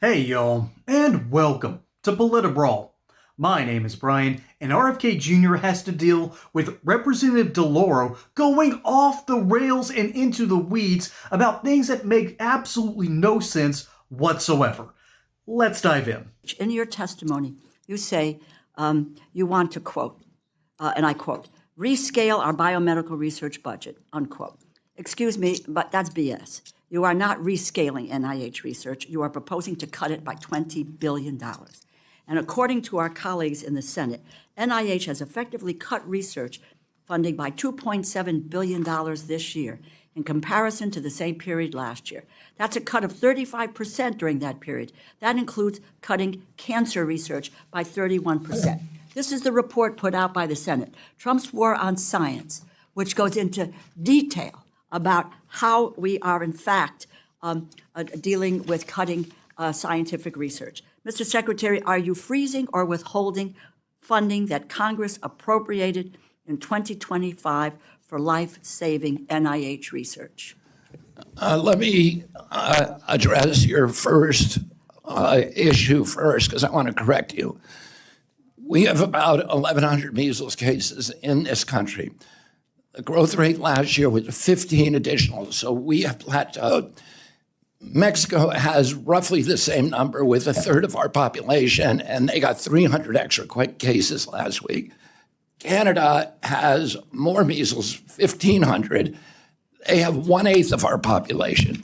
Hey y'all, and welcome to PolitiBrawl. My name is Brian, and RFK Jr. has to deal with Representative DeLauro going off the rails and into the weeds about things that make absolutely no sense whatsoever. Let's dive in. In your testimony, you say you want to quote, and I quote, rescale our biomedical research budget, unquote. Excuse me, but that's BS. You are not rescaling NIH research. You are proposing to cut it by $20 billion. And according to our colleagues in the Senate, NIH has effectively cut research funding by $2.7 billion this year in comparison to the same period last year. That's a cut of 35% during that period. That includes cutting cancer research by 31%. This is the report put out by the Senate, Trump's War on Science, which goes into detail about how we are, in fact, dealing with cutting scientific research. Mr. Secretary, are you freezing or withholding funding that Congress appropriated in 2025 for life-saving NIH research? Let me address your first issue first, because I want to correct you. We have about 1,100 measles cases in this country. The growth rate last year was 15 additional, so we have plateaued. Mexico has roughly the same number with a third of our population, and they got 300 extra cases last week. Canada has more measles, 1,500. They have 1/8 of our population.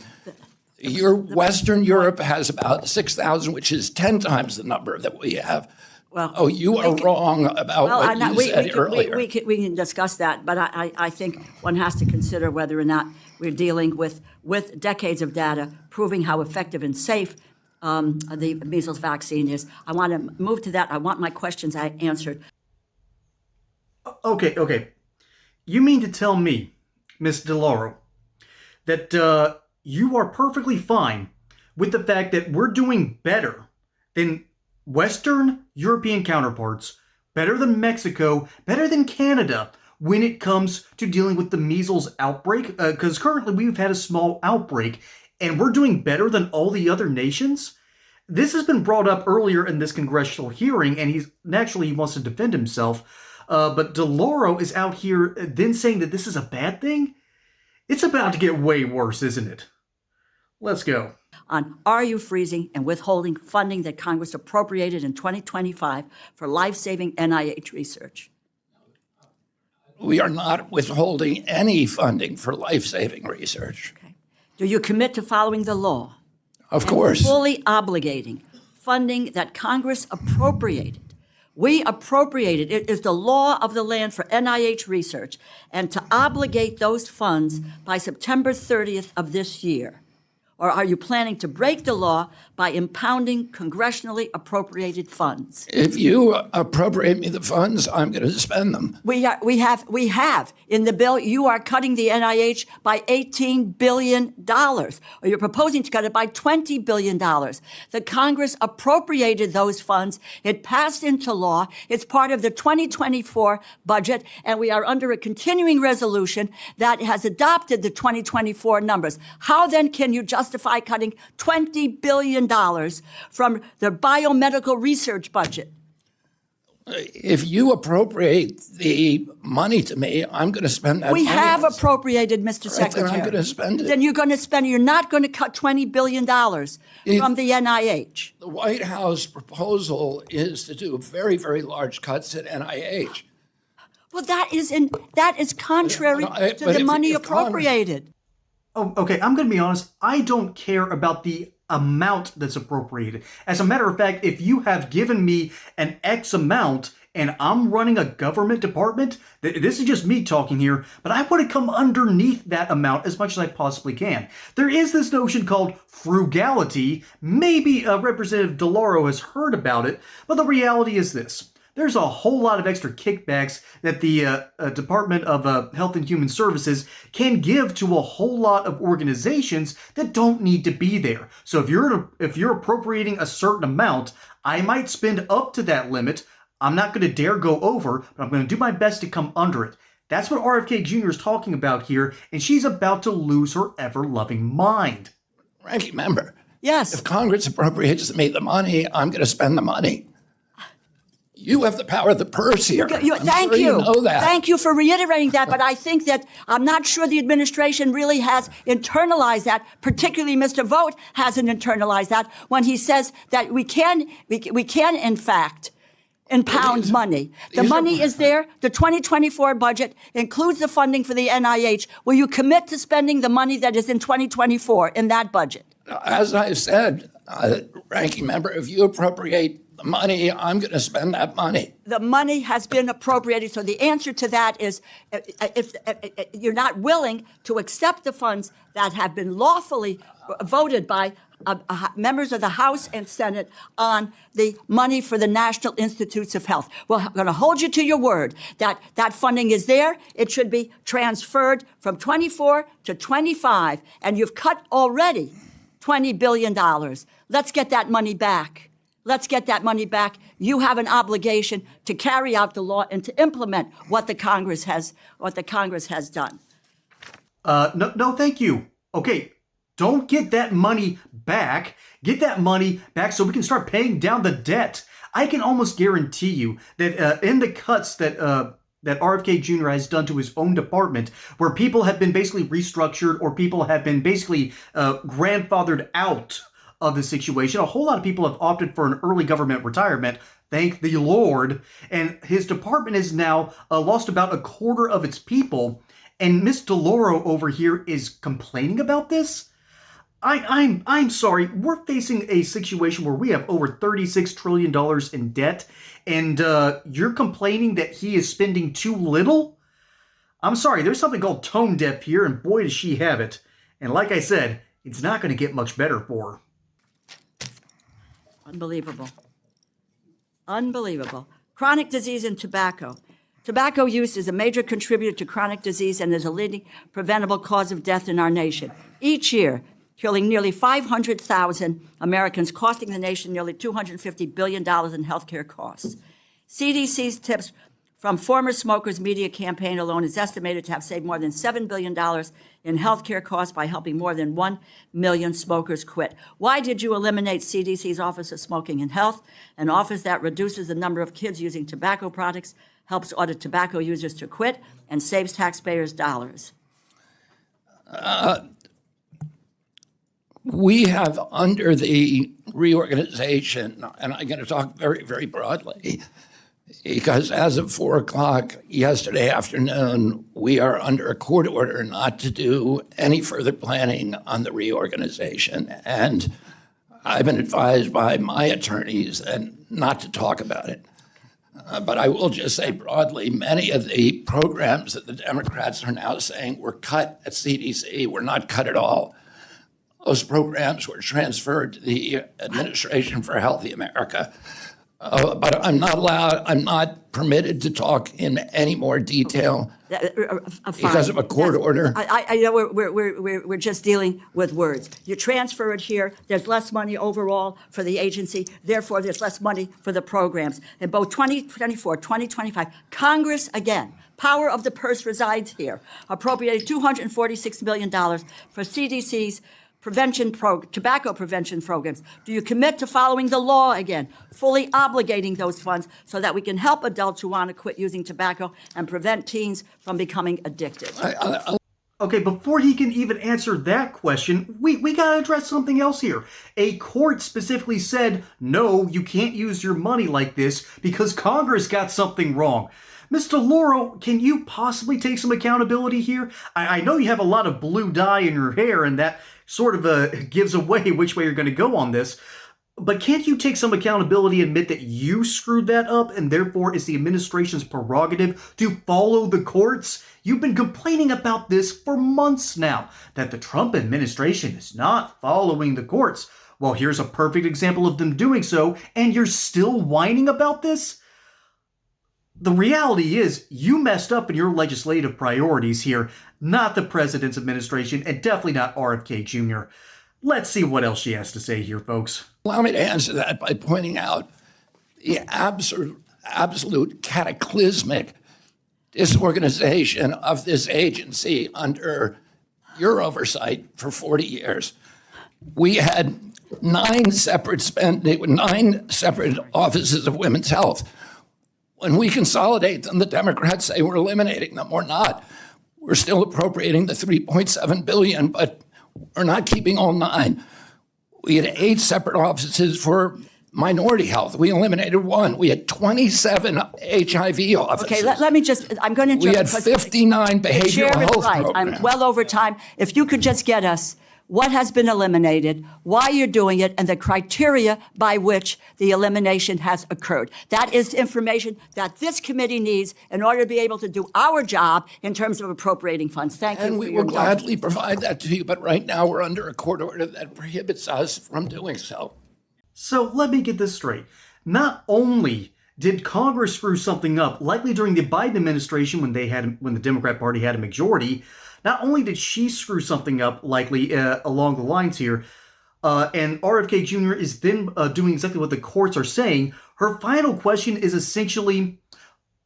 Western Europe has about 6,000, which is 10 times the number that we have. Well, you are wrong about what you said earlier. We can discuss that, but I think one has to consider whether or not we're dealing with decades of data proving how effective and safe the measles vaccine is. I want to move to that. I want my questions answered. Okay. You mean to tell me, Ms. DeLauro, that you are perfectly fine with the fact that we're doing better than Western European counterparts, better than Mexico, better than Canada when it comes to dealing with the measles outbreak? Because currently we've had a small outbreak and we're doing better than all the other nations? This has been brought up earlier in this congressional hearing, and he wants to defend himself. But DeLauro is out here then saying that this is a bad thing? It's about to get way worse, isn't it? Let's go. Are you freezing and withholding funding that Congress appropriated in 2025 for life-saving NIH research? We are not withholding any funding for life-saving research. Okay. Do you commit to following the law? Of course. Fully obligating funding that Congress appropriated. We appropriated, it is the law of the land for NIH research, and to obligate those funds by September 30th of this year. Or are you planning to break the law by impounding congressionally appropriated funds? If you appropriate me the funds, I'm going to spend them. We have. In the bill, you are cutting the NIH by $18 billion, or you're proposing to cut it by $20 billion. The Congress appropriated those funds. It passed into law. It's part of the 2024 budget, and we are under a continuing resolution that has adopted the 2024 numbers. How then can you justify cutting $20 billion from the biomedical research budget? If you appropriate the money to me, I'm going to spend that. We have appropriated, Mr. Secretary. Then I'm going to spend it. Then you're going to spend it. You're not going to cut $20 billion from the NIH. The White House proposal is to do very, very large cuts at NIH. Well, that is contrary to the money appropriated. Oh, okay, I'm going to be honest. I don't care about the amount that's appropriated. As a matter of fact, if you have given me an X amount and I'm running a government department, this is just me talking here, but I want to come underneath that amount as much as I possibly can. There is this notion called frugality. Maybe Representative DeLauro has heard about it, but the reality is this. There's a whole lot of extra kickbacks that the Department of Health and Human Services can give to a whole lot of organizations that don't need to be there. So if you're appropriating a certain amount, I might spend up to that limit. I'm not going to dare go over, but I'm going to do my best to come under it. That's what RFK Jr. is talking about here, and she's about to lose her ever-loving mind. Ranking member, Yes. If Congress appropriates me the money, I'm going to spend the money. You have the power of the purse here. Thank sure you. You know that. Thank you for reiterating that. But I think that I'm not sure the administration really has internalized that. Particularly, Mr. Vogt hasn't internalized that when he says that we can in fact impound money. The money is there. The 2024 budget includes the funding for the NIH. Will you commit to spending the money that is in 2024 in that budget? As I said, ranking member, if you appropriate the money, I'm going to spend that money. The money has been appropriated. So the answer to that is if you're not willing to accept the funds that have been lawfully voted by members of the House and Senate on the money for the National Institutes of Health. Well, I'm going to hold you to your word that that funding is there. It should be transferred from 24 to 25, and you've cut already $20 billion. Let's get that money back. Let's get that money back. You have an obligation to carry out the law and to implement what the Congress has done. No, thank you. Okay, don't get that money back. Get that money back so we can start paying down the debt. I can almost guarantee you that in the cuts that RFK Jr. has done to his own department, where people have been basically restructured or people have been basically grandfathered out of the situation, a whole lot of people have opted for an early government retirement. Thank the Lord. And his department has now lost about a quarter of its people. And Miss DeLauro over here is complaining about this. I'm sorry. We're facing a situation where we have over $36 trillion in debt, and you're complaining that he is spending too little? I'm sorry. There's something called tone deaf here, and boy, does she have it. And like I said, it's not going to get much better for her. Unbelievable. Unbelievable. Chronic disease and tobacco. Tobacco use is a major contributor to chronic disease and is a leading preventable cause of death in our nation. Each year, killing nearly 500,000 Americans, costing the nation nearly $250 billion in healthcare costs. CDC's tips from former smokers' media campaign alone is estimated to have saved more than $7 billion in healthcare costs by helping more than 1 million smokers quit. Why did you eliminate CDC's Office of Smoking and Health, an office that reduces the number of kids using tobacco products, helps order tobacco users to quit, and saves taxpayers dollars? We have, under the reorganization, and I'm going to talk very, very broadly, because as of 4 o'clock yesterday afternoon, we are under a court order not to do any further planning on the reorganization. And I've been advised by my attorneys and not to talk about it. But I will just say broadly, many of the programs that the Democrats are now saying were cut at CDC were not cut at all. Those programs were transferred to the Administration for Healthy America. But I'm not permitted to talk in any more detail because of a court order. I know we're just dealing with words. You transfer it here, there's less money overall for the agency, therefore there's less money for the programs. In both 2024, 2025, Congress, again, power of the purse resides here, appropriated $246 million for CDC's tobacco prevention programs. Do you commit to following the law again, fully obligating those funds so that we can help adults who want to quit using tobacco and prevent teens from becoming addicted? Okay, before he can even answer that question, we got to address something else here. A court specifically said, no, you can't use your money like this because Congress got something wrong. Mr. Lauro, can you possibly take some accountability here? I know you have a lot of blue dye in your hair, and that sort of gives away which way you're going to go on this. But can't you take some accountability and admit that you screwed that up, and therefore it's the administration's prerogative to follow the courts? You've been complaining about this for months now, that the Trump administration is not following the courts. Well, here's a perfect example of them doing so, and you're still whining about this? The reality is, you messed up in your legislative priorities here, not the president's administration, and definitely not RFK Jr. Let's see what else she has to say here, folks. Allow me to answer that by pointing out the absolute cataclysmic disorganization of this agency under your oversight for 40 years. We had 9 separate offices of women's health. When we consolidate them, the Democrats say we're eliminating them. We're not. We're still appropriating the $3.7 billion, but we're not keeping all 9. We had 8 separate offices for minority health. We eliminated 1. We had 27 HIV offices. Okay, let me just, I'm going to We had 59 behavioral health right. programs. I'm well over time. If you could just get us what has been eliminated, why you're doing it, and the criteria by which the elimination has occurred. That is information that this committee needs in order to be able to do our job in terms of appropriating funds. Thank you. And we will gladly provide that to you, but right now we're under a court order that prohibits us from doing so. So let me get this straight. Not only did Congress screw something up, likely during the Biden administration when the Democrat Party had a majority, not only did she screw something up, likely along the lines here, and RFK Jr. is then doing exactly what the courts are saying, her final question is essentially,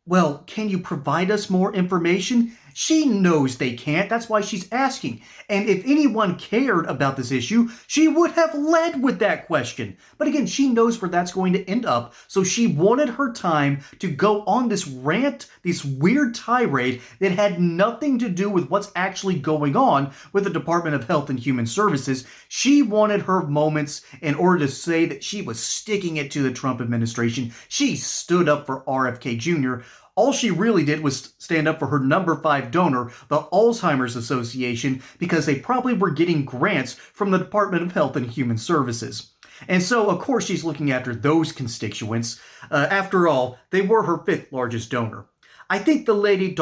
well, can you provide us more information? She knows they can't. That's why she's asking. And if anyone cared about this issue, she would have led with that question. But again, she knows where that's going to end up. So she wanted her time to go on this rant, this weird tirade that had nothing to do with what's actually going on with the Department of Health and Human Services. She wanted her moments in order to say that she was sticking it to the Trump administration. She stood up for RFK Jr. All she really did was stand up for her number 5 donor, the Alzheimer's Association, because they probably were getting grants from the Department of Health and Human Services. And so, of course, she's looking after those constituents. After all, they were her 5th largest donor. I think the lady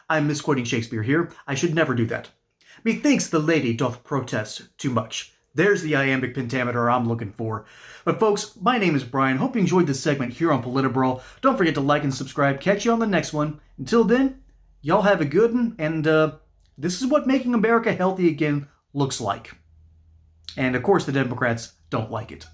I'm misquoting Shakespeare here. I should never do that. Methinks the lady doth protest too much. There's the iambic pentameter I'm looking for. But folks, my name is Brian. Hope you enjoyed this segment here on PolitiBrawl. Don't forget to like and subscribe. Catch you on the next one. Until then, y'all have a good one. And this is what making America healthy again looks like. And of course, the Democrats don't like it.